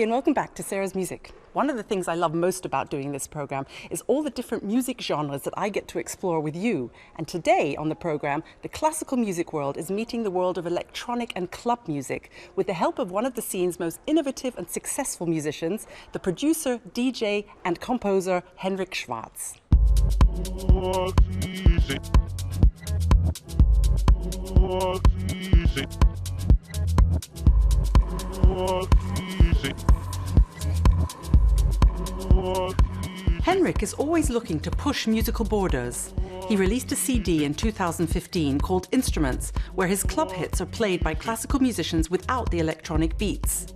and welcome back to Sarah's Music. One of the things I love most about doing this program is all the different music genres that I get to explore with you. And today on the program, the classical music world is meeting the world of electronic and club music with the help of one of the scene's most innovative and successful musicians, the producer, DJ and composer Henrik Schwarz. Henrik is always looking to push musical borders. He released a CD in 2015 called Instruments, where his club hits are played by classical musicians without the electronic beats.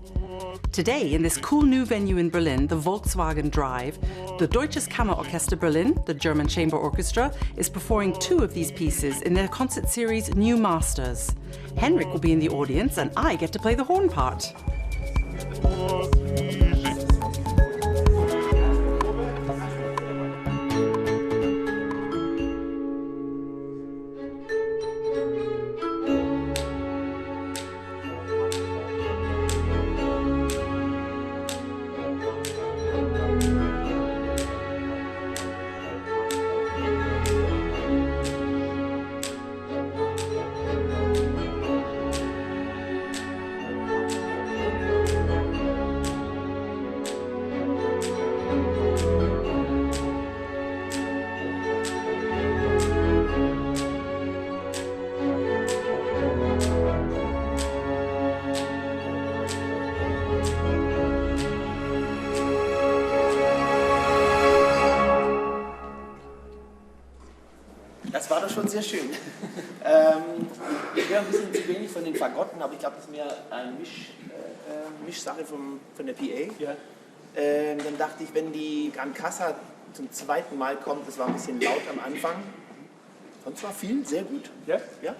Today, in this cool new venue in Berlin, the Volkswagen Drive, the Deutsches Kammer Orchester Berlin, the German Chamber Orchestra, is performing 2 of these pieces in their concert series New Masters. Henrik will be in the audience and I get to play the horn part. Das war doch schon sehr schön. Ich höre ein bisschen zu wenig von den Fagotten, aber ich glaube, das ist mehr eine Mischsache von der PA. Ja. Dann dachte ich, wenn die Gran Casa zum zweiten Mal kommt, das war ein bisschen laut am Anfang. Sonst war viel, sehr gut. Ja? Ja.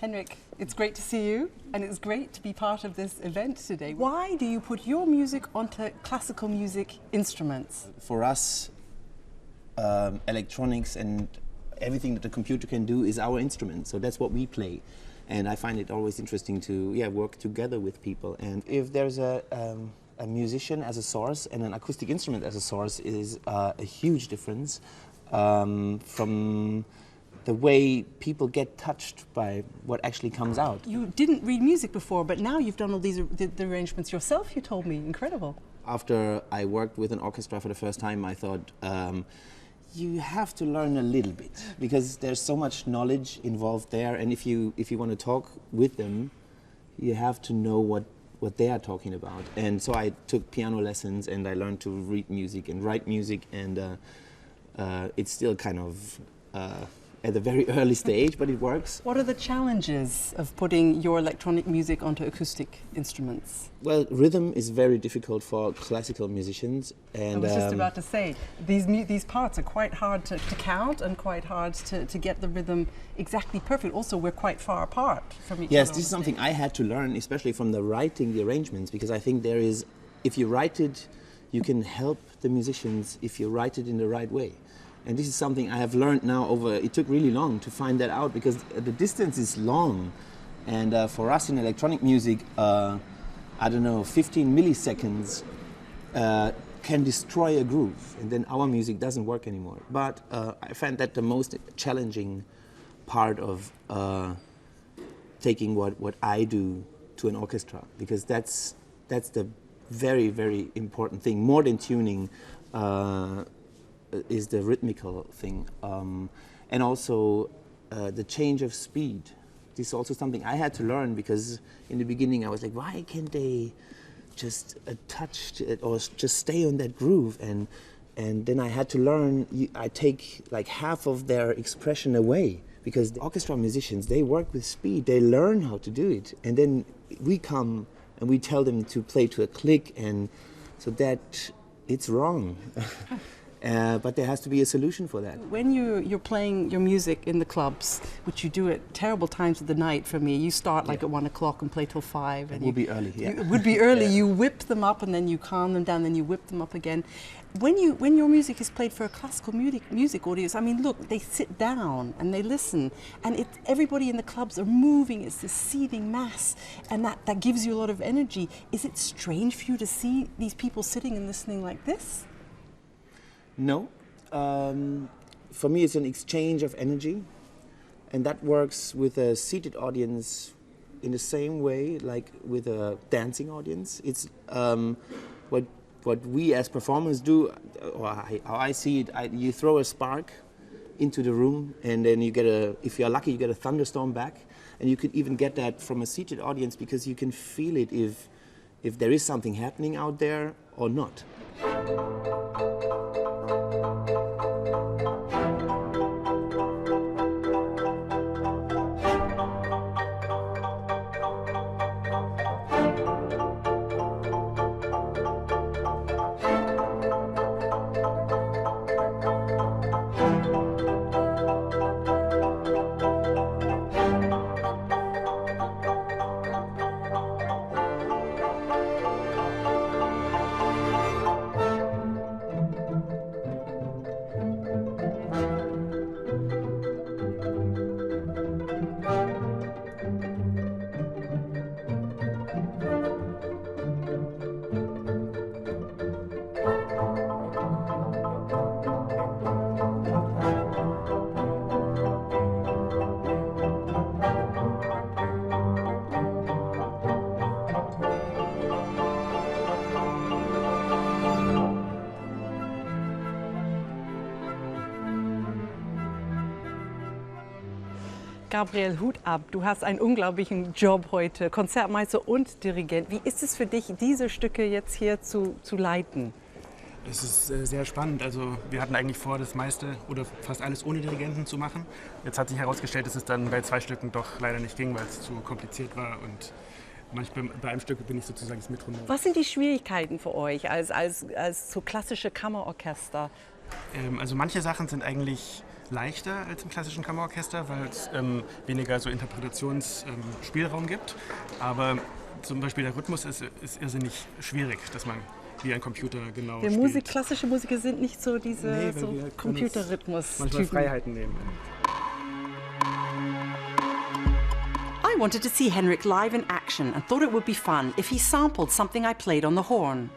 Henrik, it's great to see you and it's great to be part of this event today. Why do you put your music onto classical music instruments? For us, electronics and everything that the computer can do is our instrument, so that's what we play. And I find it always interesting to work together with people. And if there's a musician as a source and an acoustic instrument as a source is a huge difference from the way people get touched by what actually comes out. You didn't read music before, but now you've done all these the arrangements yourself, you told me. Incredible. After I worked with an orchestra for the first time, I thought, you have to learn a little bit because there's so much knowledge involved there, and if you want to talk with them, you have to know what they are talking about. And so I took piano lessons and I learned to read music and write music, and it's still kind of at a very early stage, but it works. What are the challenges of putting your electronic music onto acoustic instruments? Well, rhythm is very difficult for classical musicians. And I was just about to say, these parts are quite hard to count and quite hard to get the rhythm exactly perfect. Also, we're quite far apart from each other. Yes, this is something I had to learn, especially from the writing the arrangements, because I think there is, if you write it, you can help the musicians if you write it in the right way. And this is something I have learned now it took really long to find that out because the distance is long. And for us in electronic music, I don't know, 15 milliseconds can destroy a groove. And then our music doesn't work anymore. But I find that the most challenging part of taking what I do to an orchestra, because that's the very, very important thing, more than tuning. Is the rhythmical thing, and also the change of speed. This is also something I had to learn because in the beginning I was like, why can't they just touch it or just stay on that groove? And then I had to learn, I take like half of their expression away because the orchestra musicians, they work with speed, they learn how to do it. And then we come and we tell them to play to a click, and so that it's wrong. But there has to be a solution for that. When you're playing your music in the clubs, which you do at terrible times of the night for me, you start like at 1 o'clock and play till 5. It would be early, yeah. It would be early. You whip them up and then you calm them down, then you whip them up again. When your music is played for a classical music audience, I mean, look, they sit down and they listen, and everybody in the clubs are moving. It's this seething mass, and that gives you a lot of energy. Is it strange for you to see these people sitting and listening like this? No. For me, it's an exchange of energy, and that works with a seated audience in the same way like with a dancing audience. It's what we as performers do, or how I see it, you throw a spark into the room, and then you get if you're lucky, you get a thunderstorm back, and you could even get that from a seated audience because you can feel it if there is something happening out there or not. Gabriel, Hut ab, du hast einen unglaublichen Job heute, Konzertmeister und Dirigent. Wie ist es für dich, diese Stücke jetzt hier zu leiten? Es ist sehr spannend. Also wir hatten eigentlich vor, das meiste oder fast alles ohne Dirigenten zu machen. Jetzt hat sich herausgestellt, dass es dann bei 2 Stücken doch leider nicht ging, weil es zu kompliziert war. Und manchmal bei einem Stück bin ich sozusagen das Metronom. Was sind die Schwierigkeiten für euch als so klassische Kammerorchester? Also manche Sachen sind eigentlich leichter als im klassischen Kammerorchester, weil es weniger so Interpretationsspielraum gibt. Aber zum Beispiel der Rhythmus ist irrsinnig schwierig, dass man wie ein Computer genau spielt. Klassische Musiker sind nicht so diese Computerrhythmus. Manchmal Freiheiten nehmen. I wanted to see Henrik live in action and thought it would be fun if he sampled something I played on the horn.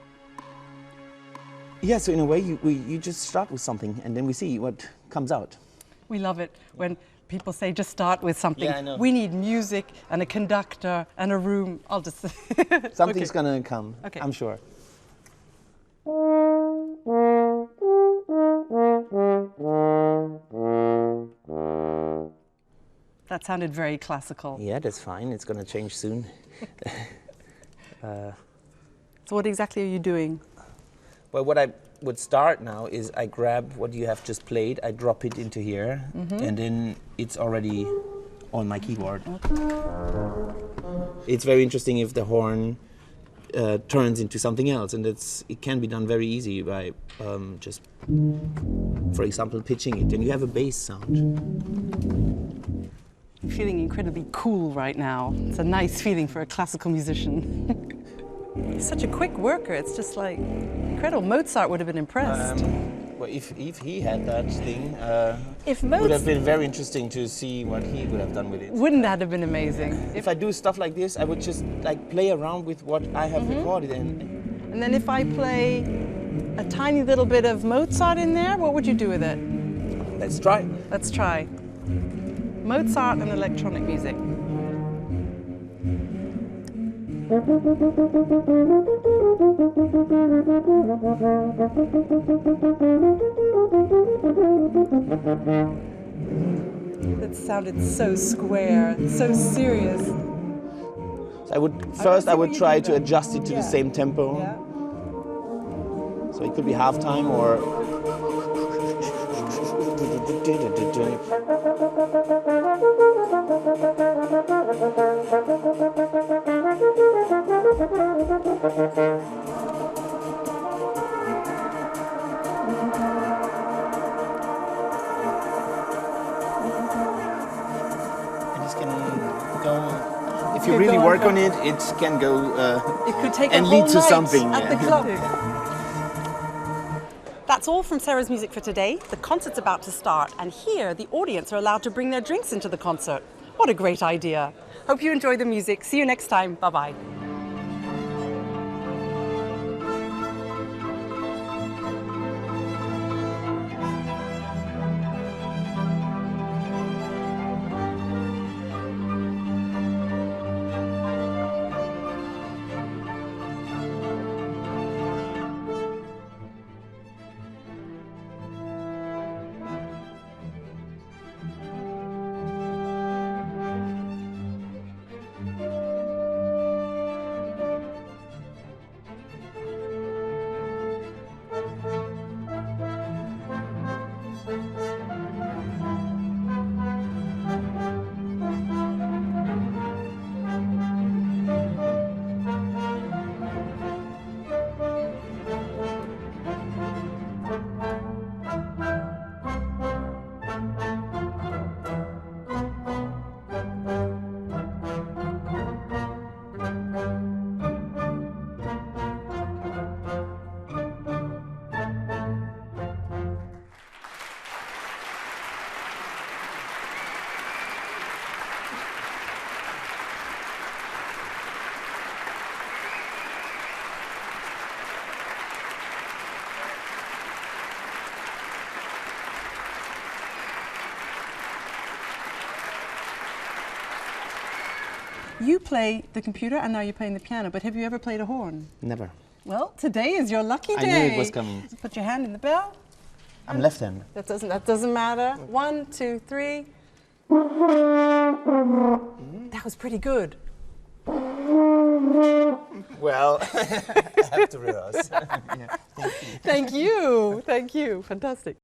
Yeah, so in a way you just start with something and then we see what comes out. We love it when people say just start with something. Yeah, I know. We need music and a conductor and a room. I'll just... Something's gonna come, okay. I'm sure. That sounded very classical. Yeah, that's fine. It's gonna change soon. So what exactly are you doing? Well, what I would start now is I grab what you have just played, I drop it into here, and then it's already on my keyboard. It's very interesting if the horn turns into something else, and it can be done very easy by just, for example, pitching it, and you have a bass sound. I'm feeling incredibly cool right now. It's a nice feeling for a classical musician. He's such a quick worker, it's just like incredible. Mozart would have been impressed. Well, if he had that thing, If it would have been very interesting to see what he would have done with it. Wouldn't that have been amazing? If I do stuff like this, I would just like play around with what I have recorded. And then if I play a tiny little bit of Mozart in there, what would you do with it? Let's try. Let's try. Mozart and electronic music. That sounded so square, so serious. So I would try to adjust it to the same tempo. Yeah. So it could be halftime or. if you really work on it, it can go It could take and a lead whole to night something. at the club. That's all from Sarah's Music for today. The concert's about to start, and here the audience are allowed to bring their drinks into the concert. What a great idea. Hope you enjoy the music. See you next time. Bye-bye. You play the computer and now you're playing the piano, but have you ever played a horn? Never. Well, today is your lucky day. I knew it was coming. Put your hand in the bell. I'm left-handed. That doesn't matter. 1, 2, 3. That was pretty good. Well, I have to rehearse. Yeah, thank you. Thank you. Thank you. Fantastic.